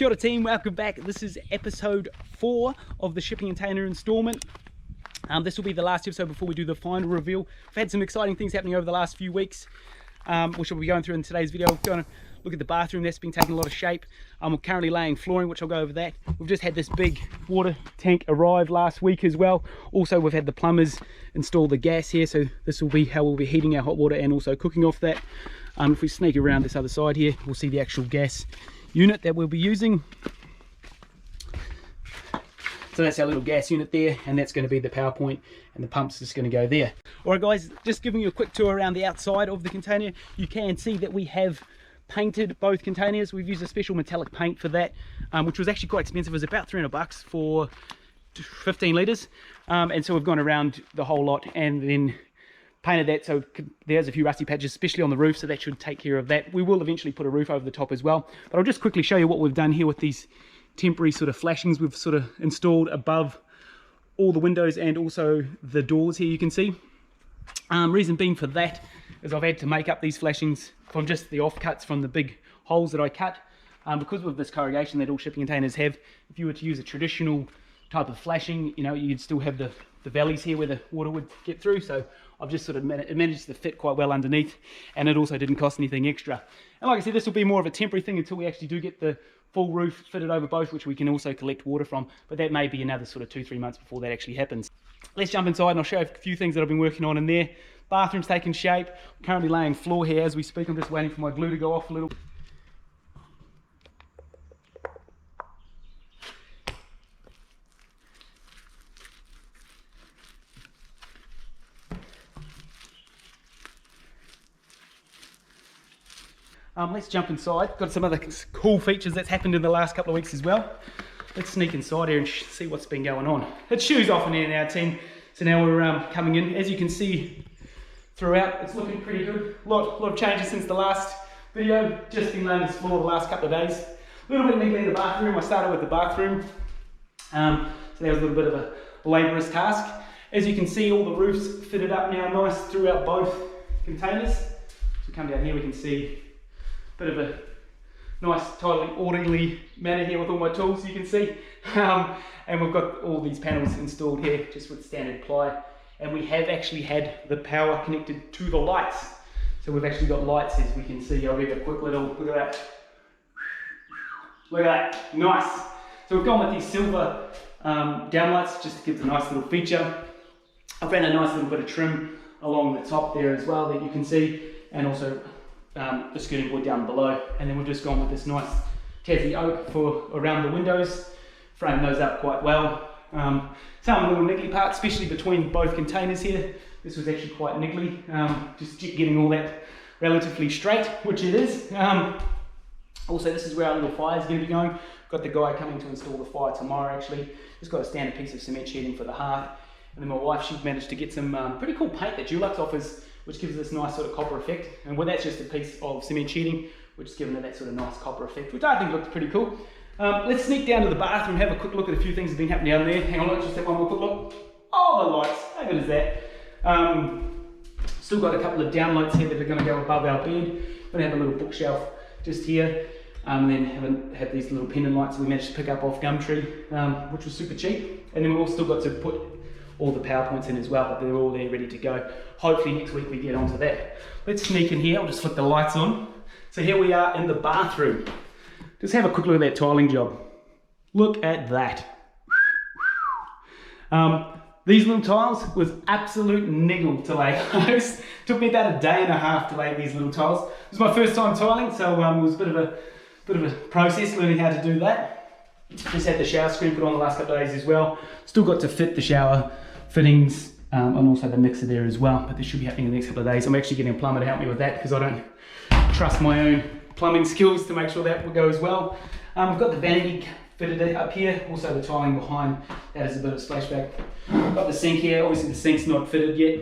Kia ora team, welcome back. This is episode 4 of the shipping container installment. This will be the last episode before we do the final reveal. We've had some exciting things happening over the last few weeks, which we'll be going through in today's video. We're going to look at the bathroom. That's been taking a lot of shape. We're currently laying flooring, which I'll go over that. We've just had this big water tank arrive last week as well. Also, we've had the plumbers install the gas here, so this will be how we'll be heating our hot water and also cooking off that. If we sneak around this other side here, we'll see the actual gas unit that we'll be using. So that's our little gas unit there, and that's going to be the power point, and the pump's just going to go there. All right guys, just giving you a quick tour around the outside of the container. You can see that we have painted both containers. We've used a special metallic paint for that, which was actually quite expensive. It was about 300 bucks for 15 litres, and so we've gone around the whole lot and then painted that, so there's a few rusty patches, especially on the roof, so that should take care of that. We will eventually put a roof over the top as well, but I'll just quickly show you what we've done here with these temporary sort of flashings we've sort of installed above all the windows and also the doors here, you can see. Reason being for that is I've had to make up these flashings from just the offcuts from the big holes that I cut, because of this corrugation that all shipping containers have. If you were to use a traditional type of flashing, you know, you'd still have the valleys here where the water would get through, so I've just sort of managed to fit quite well underneath, and it also didn't cost anything extra. And like I said, this will be more of a temporary thing until we actually do get the full roof fitted over both, which we can also collect water from, but that may be another sort of 2-3 months before that actually happens. Let's jump inside and I'll show you a few things that I've been working on in there. Bathroom's taking shape. I'm currently laying floor here as we speak. I'm just waiting for my glue to go off a little. Let's jump inside. Got some other cool features that's happened in the last couple of weeks as well. Let's sneak inside here and see what's been going on. It's shoes off in here now, team. So now we're coming in. As you can see throughout, it's looking pretty good. A lot of changes since the last video. Just been laying this floor the last couple of days. A little bit niggly in the bathroom. I started with the bathroom. So that was a little bit of a laborious task. As you can see, all the roofs fitted up now nice throughout both containers. So we come down here, we can see bit of a nice, tidily, orderly manner here with all my tools, you can see. And we've got all these panels installed here just with standard ply. And we have actually had the power connected to the lights. So we've actually got lights, as we can see. I'll give you a quick little, look at that. Look at that, nice. So we've gone with these silver downlights just to give it a nice little feature. I've found a nice little bit of trim along the top there as well that you can see, and also the skirting board down below. And then we've just gone with this nice Tassie oak for around the windows, framed those up quite well. Some little niggly parts, especially between both containers here. This was actually quite niggly, just getting all that relatively straight, which it is. Also, this is where our little fire is going to be going. Got the guy coming to install the fire tomorrow actually. Just got a standard piece of cement sheeting for the hearth. And then my wife, she managed to get some pretty cool paint that Dulux offers, which gives this nice sort of copper effect. And well, that's just a piece of cement sheeting, which is giving it that sort of nice copper effect, which I think looks pretty cool. Let's sneak down to the bathroom, have a quick look at a few things that have been happening down there. Hang on, let's just have one more quick look. Oh, the lights, how good is that? Still got a couple of downlights here that are going to go above our bed. Going to have a little bookshelf just here. And then have these little pendant lights that we managed to pick up off Gumtree, which was super cheap. And then we've also still got to put all the power points in as well, but they're all there ready to go. Hopefully next week we get onto that. Let's sneak in here. I'll just flick the lights on. So here we are in the bathroom. Just have a quick look at that tiling job. Look at that. These little tiles was absolute niggle to lay. It took me about a day and a half to lay these little tiles. It was my first time tiling, so it was a bit of a process learning how to do that. Just had the shower screen put on the last couple of days as well. Still got to fit the shower fittings and also the mixer there as well, but this should be happening in the next couple of days. I'm actually getting a plumber to help me with that because I don't trust my own plumbing skills to make sure that will go as well. I've got the vanity fitted up here, also the tiling behind that is a bit of splashback. Got the sink here, obviously the sink's not fitted yet.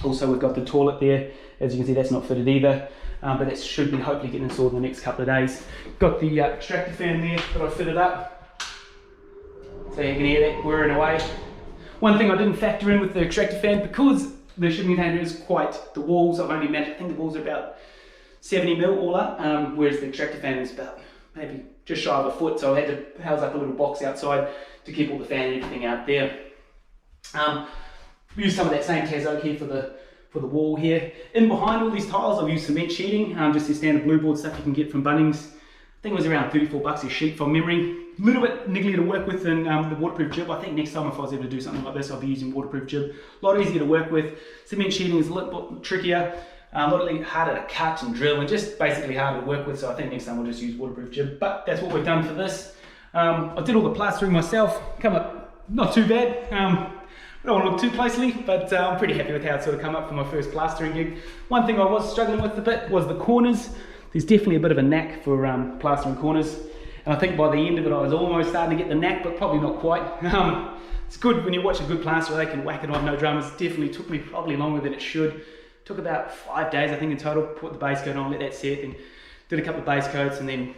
Also we've got the toilet there, as you can see that's not fitted either, but that should be hopefully getting installed in the next couple of days. Got the extractor fan there that I fitted up, so you can hear that whirring away. One thing I didn't factor in with the extractor fan, because the shipping container is quite, the walls I've only measured, I think the walls are about 70 mil all up, whereas the extractor fan is about maybe just shy of a foot, so I had to house up a little box outside to keep all the fan and everything out there. We used some of that same Tas oak here for the wall here. In behind all these tiles, I've used cement sheeting, just your standard blue board stuff you can get from Bunnings. I think it was around 34 bucks a sheet from memory. A little bit niggly to work with in the waterproof jib. I think next time if I was able to do something like this, I'll be using waterproof jib. A lot easier to work with. Cement sheeting is a little bit trickier, a lot harder to cut and drill, and just basically harder to work with. So I think next time we'll just use waterproof jib. But that's what we've done for this. I did all the plastering myself. Come up not too bad. I don't want to look too closely, but I'm pretty happy with how it sort of come up for my first plastering gig. One thing I was struggling with a bit was the corners. There's definitely a bit of a knack for plastering corners. And I think by the end of it, I was almost starting to get the knack, but probably not quite. It's good when you watch a good plasterer, they can whack it on no dramas. It definitely took me probably longer than it should. It took about 5 days, I think, in total. Put the base coat on, let that set, and did a couple of base coats and then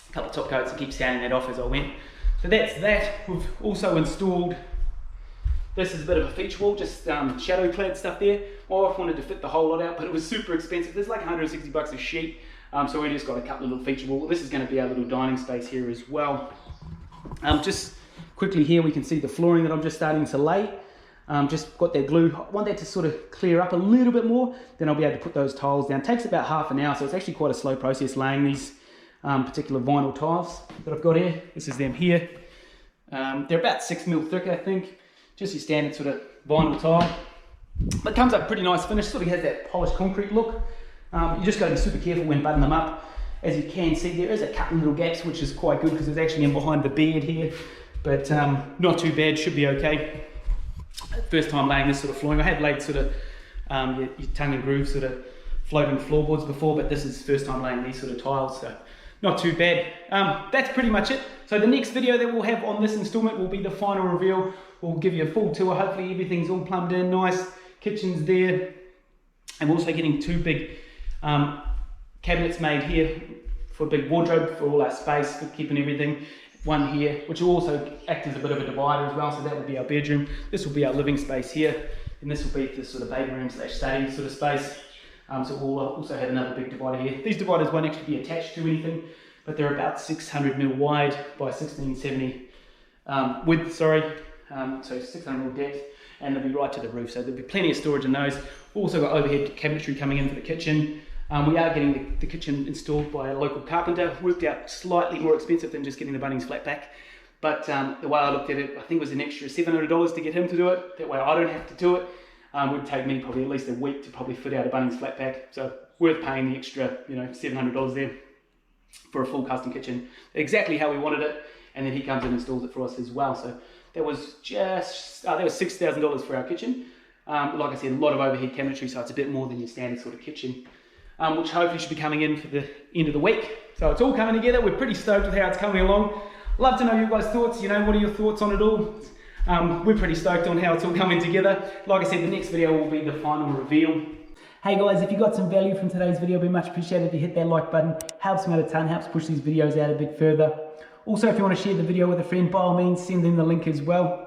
a couple of top coats and keep sanding that off as I went. So that's that. We've also installed, this is a bit of a feature wall, just shadow clad stuff there. My wife wanted to fit the whole lot out, but it was super expensive. There's like 160 bucks a sheet. So we just got a couple of little feature wall. This is going to be our little dining space here as well. Just quickly here we can see the flooring that I'm just starting to lay. Just got that glue. I want that to sort of clear up a little bit more, then I'll be able to put those tiles down. It takes about half an hour, so it's actually quite a slow process laying these particular vinyl tiles that I've got here. This is them here. They're about 6 mil thick, I think. Just your standard sort of vinyl tile. But it comes up pretty nice finish, sort of has that polished concrete look. You just got to be super careful when butting them up. As you can see, there is a couple of little gaps, which is quite good because it's actually in behind the bed here. But not too bad, should be okay. First time laying this sort of flooring. I have laid sort of your tongue and groove sort of floating floorboards before, but this is first time laying these sort of tiles, so not too bad. That's pretty much it. So the next video that we'll have on this installment will be the final reveal. We'll give you a full tour. Hopefully everything's all plumbed in nice. Kitchen's there. And we're also getting 2 big cabinets made here for a big wardrobe for all our space, for keeping everything. One here, which will also act as a bit of a divider as well, so that will be our bedroom. This will be our living space here, and this will be the sort of baby room / study sort of space. So we'll also have another big divider here. These dividers won't actually be attached to anything, but they're about 600 mil wide by 1670 width, sorry. So 600 mil depth, and they'll be right to the roof, so there'll be plenty of storage in those. We've also got overhead cabinetry coming in for the kitchen. We are getting the kitchen installed by a local carpenter. Worked out slightly more expensive than just getting the Bunnings flat pack, but the way I looked at it, I think it was an extra $700 to get him to do it. That way I don't have to do it. It would take me probably at least a week to probably fit out a Bunnings flat pack, so worth paying the extra, you know, $700 there for a full custom kitchen, exactly how we wanted it. And then he comes in and installs it for us as well. So that was just that was $6,000 for our kitchen. Like I said, a lot of overhead cabinetry, so it's a bit more than your standard sort of kitchen. Which hopefully should be coming in for the end of the week. So it's all coming together. We're pretty stoked with how it's coming along. Love to know your guys' thoughts. You know, what are your thoughts on it all? We're pretty stoked on how it's all coming together. Like I said, the next video will be the final reveal. Hey guys, if you got some value from today's video, it'd be much appreciated if you hit that like button. Helps me out a ton, helps push these videos out a bit further. Also, if you want to share the video with a friend, by all means, send them the link as well.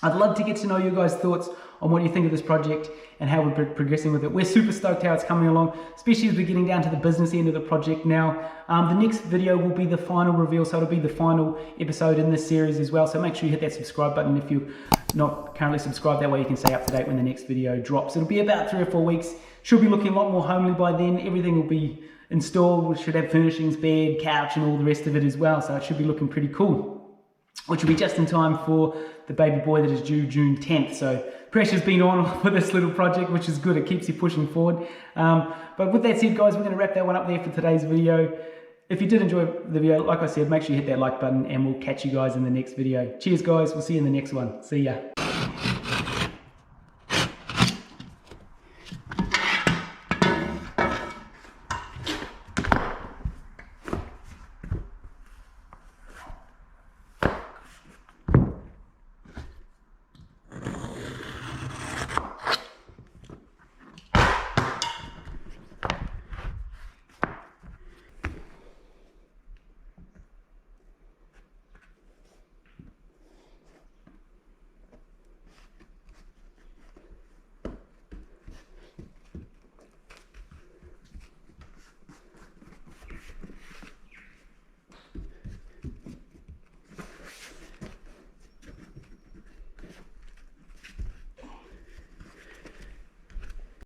I'd love to get to know your guys' thoughts on what you think of this project and how we're progressing with it. We're super stoked how it's coming along, especially as we're getting down to the business end of the project now. The next video will be the final reveal, so it'll be the final episode in this series as well. So make sure you hit that subscribe button if you're not currently subscribed. That way you can stay up to date when the next video drops. It'll be about 3 or 4 weeks. Should be looking a lot more homely by then. Everything will be installed. We should have furnishings, bed, couch, and all the rest of it as well. So it should be looking pretty cool, which will be just in time for the baby boy that is due June 10th. So pressure's been on for this little project, which is good. It keeps you pushing forward. But with that said, guys, we're going to wrap that one up there for today's video. If you did enjoy the video, like I said, make sure you hit that like button, and we'll catch you guys in the next video. Cheers, guys. We'll see you in the next one. See ya.